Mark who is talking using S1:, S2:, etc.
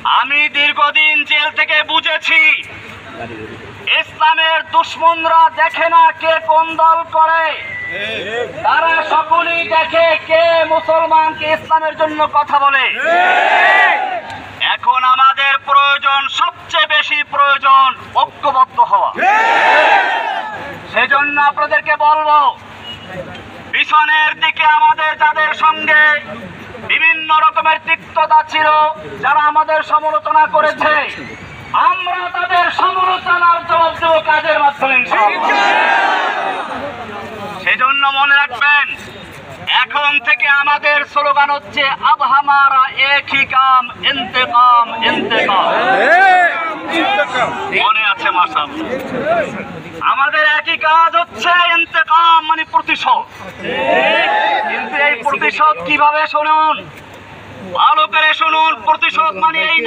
S1: আমি দীর্ঘদিন জেল থেকে বুঝেছি ইসলামের দুশমনরা দেখে না কে কোন দল করে, তারা সকলেই দেখে কে মুসলমানকে ইসলামের জন্য কথা বলে। এখন আমাদের প্রয়োজন, সবচেয়ে বেশি প্রয়োজন ঐক্যবদ্ধ হওয়া। সেজন্য আপনাদেরকে বলবো, পিছনের দিকে আমাদের যাদের সঙ্গে বিভিন্ন রকমের তিক্ততা ছিল, যারা আমাদের সমালোচনা করেছে, আমরা তাদের সমালোচনার জবাব দেব কাজের মাধ্যমে। সেজন্য মনে রাখবেন, এখন থেকে আমাদের স্লোগান হচ্ছে আব হামারা একই কাম ইন্তেকাম ইন্তেকাম। মনে আছে মাশাআল্লাহ? আমাদের একই কাজ হচ্ছে ইন্তেকাম, মানে প্রতিশোধ। কিন্তু এই প্রতিশোধ কিভাবে শুনুন, ভালো করে শুনুন। প্রতিশোধ মানে এই